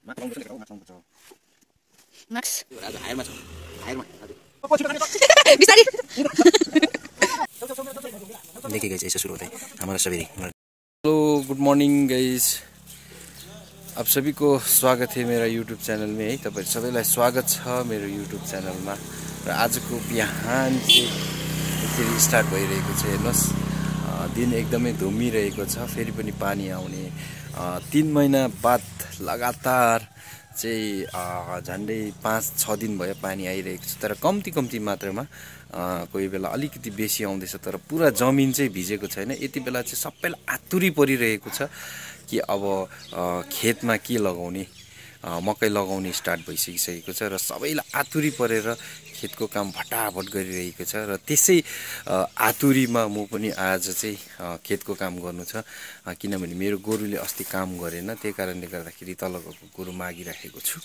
Max. देखिए guys ऐसे शुरू होता है हमारा सवेरे। हेलो गुड मॉर्निंग गाइस, आप सभी को स्वागत है मेरा यूट्यूब चैनल में है। तपाईहरु सबैलाई स्वागत छ मेरो यूट्यूब च्यानलमा। र आजको बिहान चाहिँ यसरी स्टार्ट भइरहेको छ। हेर्नुस् दिन एकदमै धुमिरहेको छ, फेरि पनि पानी आउने 3 महिना बाद लगातार चाहिँ झन्डै 5-6 दिन भयो पानी आइरहेको छ। तर कम्ती मात्रामा कोही बेला अलिकति बेसी आउँदैछ, तर पुरा जमिन चाहिँ भिजेको छैन। यति बेला चाहिँ सबैलाई आतुरी परिरहेको छ कि अब खेतमा के लगाउने, मकै लगाउने स्टार्ट भइसकिसकेको छ र सबैलाई आतुरी परेर खेतको काम फटाफट गरिरहेको छ। र त्यसै आतुरीमा म पनि आज चाहिँ खेतको काम गर्नु छ, किनभने मेरो गोरुले अस्ति काम गरेन, त्यही कारणले गर्दाखेरि तल गएको गोरु मागिराखेको छु।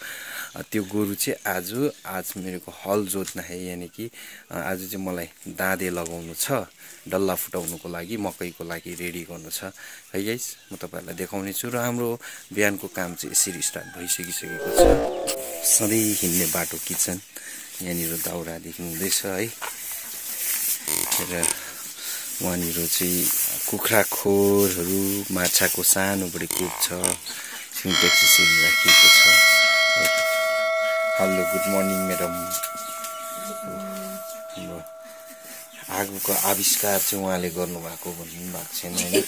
त्यो गोरु चाहिँ आज मेरो हल जोत्न है, यानी कि आज चाहिँ मलाई दाँदे लगाउनु छ, डल्ला फुटाउनुको लागि, मकैको लागि रेडी गर्नु छ है गाइस। म तपाईहरुलाई देखाउने छु। र हाम्रो बिहानको काम चाहिँ यसरी स्टार्ट भइसकिसकेको छ। सधैँ हिँड्ने बाटो किचन, यहाँनिर दाउरा देख्नुहुँदैछ है। र वहाँनिर चाहिँ कुखुरा खोरहरू, माछाको सानोबडे कुप छ, सिन्टेक्स यसरी राखिएको छ। Hello good morning madam. आगोको आविष्कार चाहिँ उहाँले गर्नुभएको भन्नुभएको छैन होइन।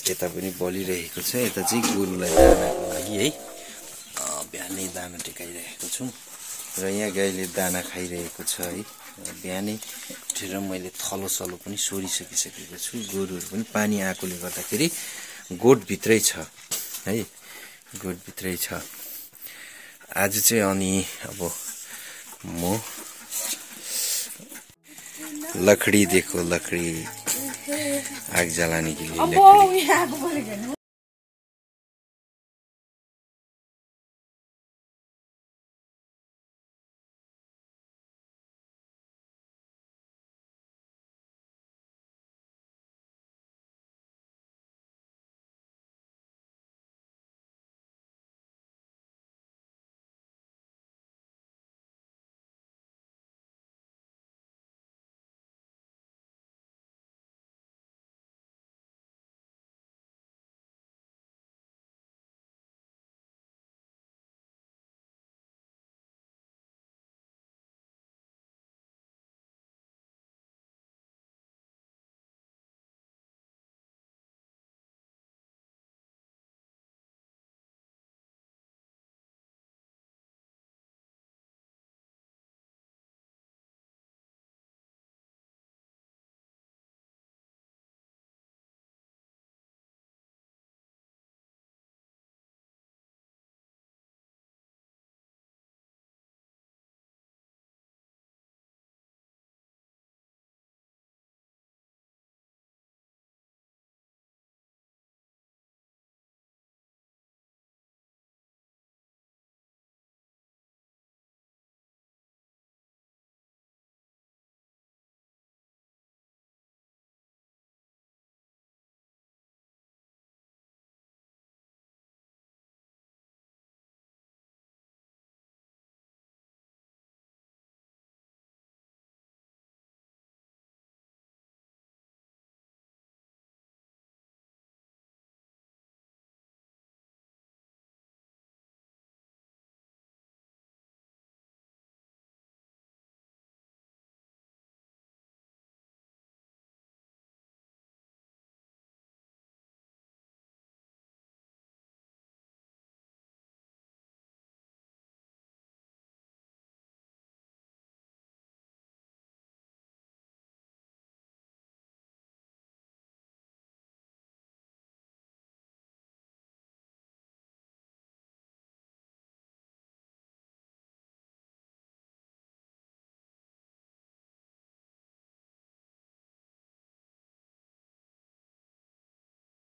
यता पनि बलिरहेको छ, यता चाहिँ गोरुलाई दानाको लागि है बिहानै दाना टेकाइरहेको छु। र यहाँ गाईले दाना खाइरहेको छ है। बिहानै उठेर मैले थलो पनि सोरिसकिसकेको छु। गोरुहरू पनि पानी आएकोले गर्दाखेरि गोठभित्रै छ है, गोठभित्रै छ आज चाहिँ। अनि अब म लकड़ी देखो, लकड़ी आग जलाने के लिए लकड़ी।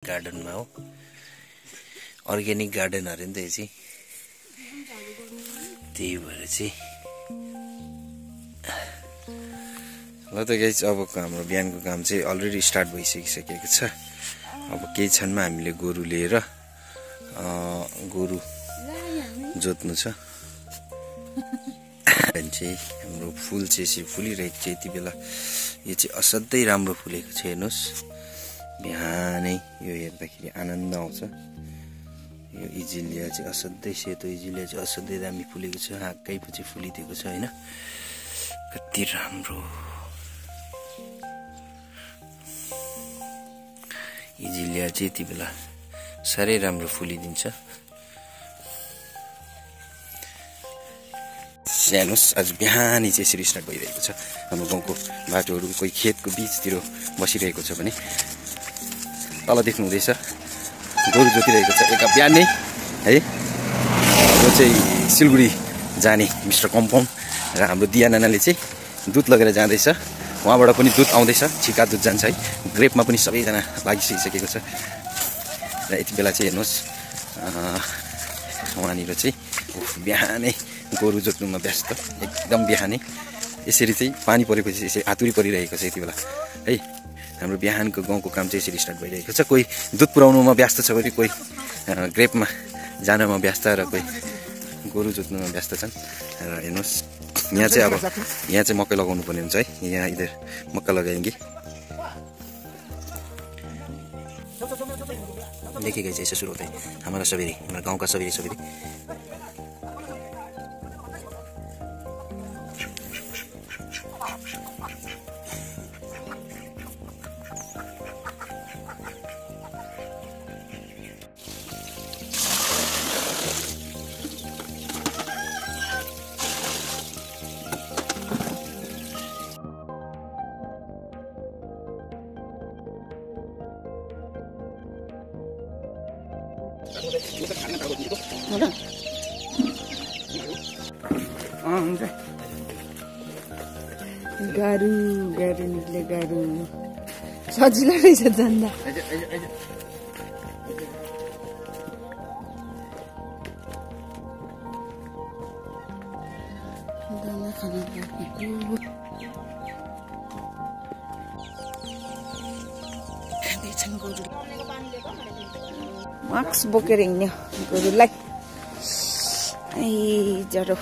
गार्डनमा हो, अर्ग्यानिक गार्डन अरे नि त यो चाहिँ, त्यही भएर चाहिँ। ल त गाइस, अबको हाम्रो बिहानको काम चाहिँ अलरेडी स्टार्ट भइसकिसकेको छ। अब केही क्षणमा हामीले गोरु लिएर गोरु जोत्नु छ। चाहिँ हाम्रो फुल चाहिँ यसरी फुलिरहेको छ यति बेला। यो चाहिँ असाध्यै राम्रो फुलेको छ, हेर्नुहोस्। बिहानै यो हेर्दाखेरि आनन्द आउँछ। यो इजिलिया चाहिँ असाध्यै सेतो इजिलिया चाहिँ असाध्यै दामी फुलेको छ। हाक्कै पछि फुलिदिएको छ होइन, कति राम्रो। इजिलिया चाहिँ यति बेला साह्रै राम्रो फुलिदिन्छ। हेर्नुहोस् आज बिहानी चाहिँ यसरी स्टार्ट भइरहेको छ। हाम्रो गाउँको बाटोहरू कोही खेतको बिचतिर बसिरहेको छ भने तल देख्नु हुँदैछ गोरु जोतिरहेको छ एक बिहानै है। यो चाहिँ सिलगढी जाने मिस्टर कम्पाउन्ड र हाम्रो दिया नानाले चाहिँ दुध लगेर जाँदैछ। उहाँबाट पनि दुध आउँदैछ, छिका दुध जान्छ है। ग्रेपमा पनि सबैजना लागिसकिसकेको छ र यति बेला चाहिँ हेर्नुहोस् उहाँनिर चाहिँ बिहानै गोरु जोत्नुमा व्यस्त, एकदम बिहानै। यसरी चाहिँ पानी परेपछि यसरी हातुरी परिरहेको छ यति बेला है। हाम्रो बिहानको गाउँको काम चाहिँ यसरी स्टार्ट भइरहेको छ। कोही दुध पुर्याउनुमा व्यस्त छ भने कोही ग्रेपमा जानमा व्यस्त र कोही गोरु जोत्नुमा व्यस्त छन्। र हेर्नुहोस् यहाँ चाहिँ अब यहाँ चाहिँ मकै लगाउनु पर्ने हुन्छ है। यहाँ इधर मक्का लगाएंगे। देखिए कैसे शुरू होता है हमारा सवेरे, हमारा गाँव का सवेरे सवेरे। गारू गारू निक्ले गारू सजिलो रहेछ जान्दा। दाना खाना खाँदैछन् गोरु। मास्क बोकेर हिँड्यो गोरुलाई। जरो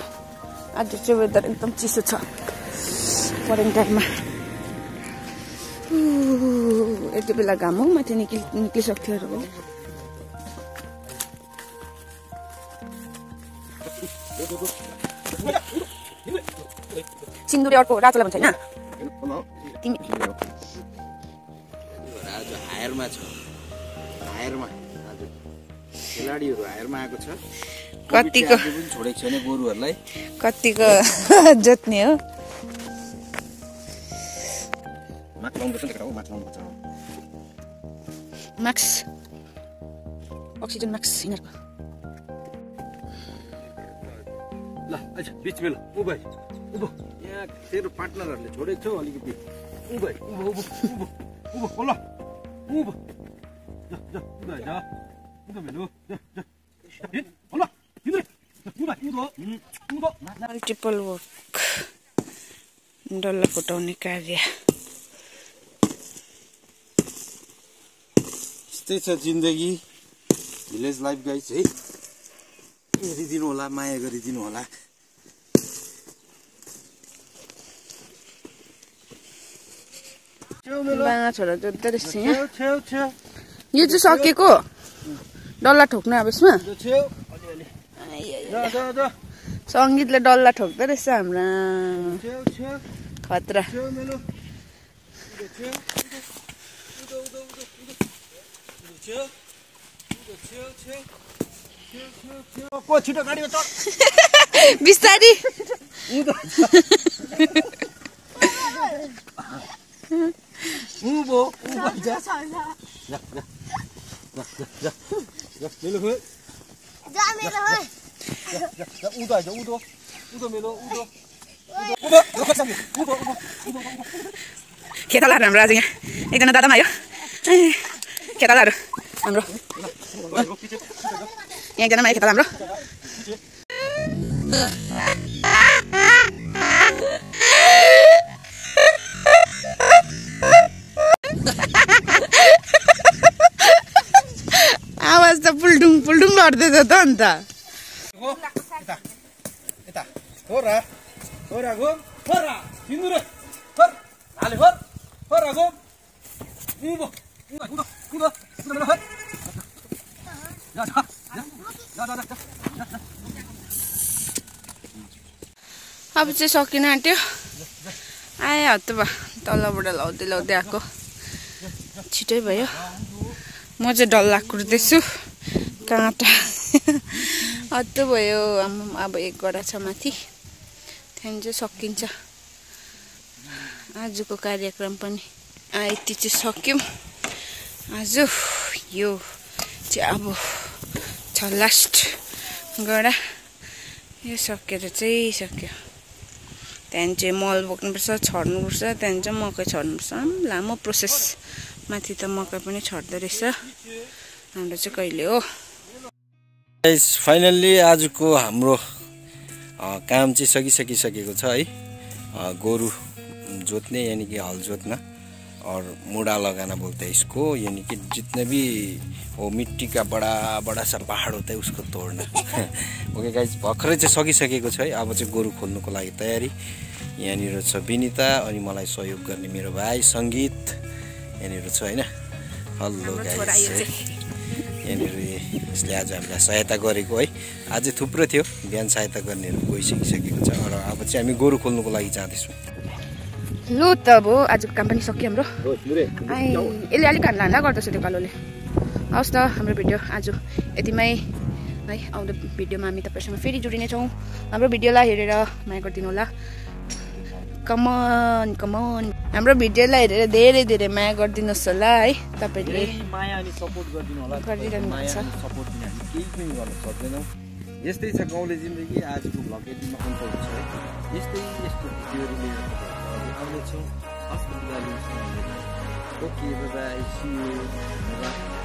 आज चाहिँ वेदर एकदम चिसो छ क्वारेन्टाइनमा। यति बेला घाम हो माथि निक्लिसक्थ्यो अरू बेला। सिन्दुरी अर्को राजोलाई भन्छ होइन तिमी हायरमा छ। हायरमा खेलाडीहरू हायरमा आएको छ। कतिको छोडेको छैन गोरुहरूलाई, कतिको जोत्ने हो। मास्क अक्सिजन मास्क यिनीहरूको। ल अच्छा बिच बेला उभो उभो यहाँ तेरो पार्टनरहरूले छोडेको छौ अलिकति उभो उभो उभो उभो उभो ल उभो जा जा उभो जा उभो मेलो जा जा ल हिँड्दै उभो उभो उभो। मल्टिपल वर्क डल्ला फुटाउने कार्य। यस्तै छ जिन्दगी, भिलेज लाइफ गाइस है। हेरिदिनु होला, माया गरिदिनु होला। बाँगा छोरा जोत्दै रहेछ यहाँ। यो चाहिँ सकेको डल्ला ठोक्नु अब यसमा। सङ्गीतले डल्ला ठोक्दै रहेछ हाम्रा खतरा। बिस्तारी उभो उभो जा जा जा जा जा मेलो हो जा मेलो हो जा उधो जा उधो उधो मेलो उधो उधो उधो उधो खेतालाहरू हाम्रो आज यहाँ एकजना दादामा आयो। खेतालाहरू हाम्रो यहाँ एकजना आयो खेताला हाम्रो। आवाज त पुल्डुङ पुल्डुङ लड्दैछ त अन्त अब चाहिँ सकिन आँट्यो आए हत्तु भयो तलबाट लाउँदै आएको छिटै भयो म चाहिँ डल्ला कुर्दैछु काँटा हत्तु भयो अब 1 गडा छ माथि त्यहाँदेखि चाहिँ सकिन्छ आजको कार्यक्रम पनि यति चाहिँ सक्यौँ आज यो चाहिँ अब छ लास्ट गडा यो सकेर चाहिँ सक्यो त्यहाँदेखि चाहिँ मल बोक्नुपर्छ छर्नुपर्छ त्यहाँदेखि चाहिँ मकै छर्नुपर्छ लामो प्रोसेस माथि त मकै पनि छर्दो रहेछ हाम्रो चाहिँ कहिले हो फाइनल्ली आजको हाम्रो काम चाहिँ सकिसकेको छ है गोरु जोतने यानी कि हल जोतना और मुड़ा लगाना बोलते हैं इसको यानी कि जितने भी वो मिट्टी का बड़ा बड़ा सा पहाड़ होता है उसको तोड़ना ओके गाइस भर्खरै चाहिँ सकिसकेको छ है अब चाहिँ गोरु खोल्नुको लागि तयारी यहाँनिर छ विनिता अनि मलाई सहयोग गर्ने मेरो भाइ सङ्गीत यहाँनिर छ हैन हेलो गाइस यहाँनिर यसले आज हामीलाई सहायता गरेको है आज थुप्रो थियो बिहान सहायता गर्नेहरू गइसकिसकेको छ र अब चाहिँ हामी गोरु खोल्नुको लागि जाँदैछौँ लु त अब आजको काम पनि सक्यो हाम्रो यसले अलिक हान्ला गर्दछ त्यो कालोले हवस् त हाम्रो भिडियो आज यतिमै है आउँदो भिडियोमा हामी तपाईँसँग फेरि जोडिनेछौँ हाम्रो भिडियोलाई हेरेर माया गरिदिनु होला कमन कमन हाम्रो भिडियोलाई हेरेर धेरै धेरै माया गरिदिनुहोस् होला है तपाईँले माया अनि सपोर्ट गरिदिनु होला गरिदिनु माया अनि सपोर्ट बिना हामी केही पनि गर्न सक्दैनौँ यस्तै छ गाउँले जिन्दगी आजको भ्लग यतिमा अन्त हुन्छ है यस्तै यस्तो भिडियोहरू लिएर आउनेछौँ hospital okay bye see you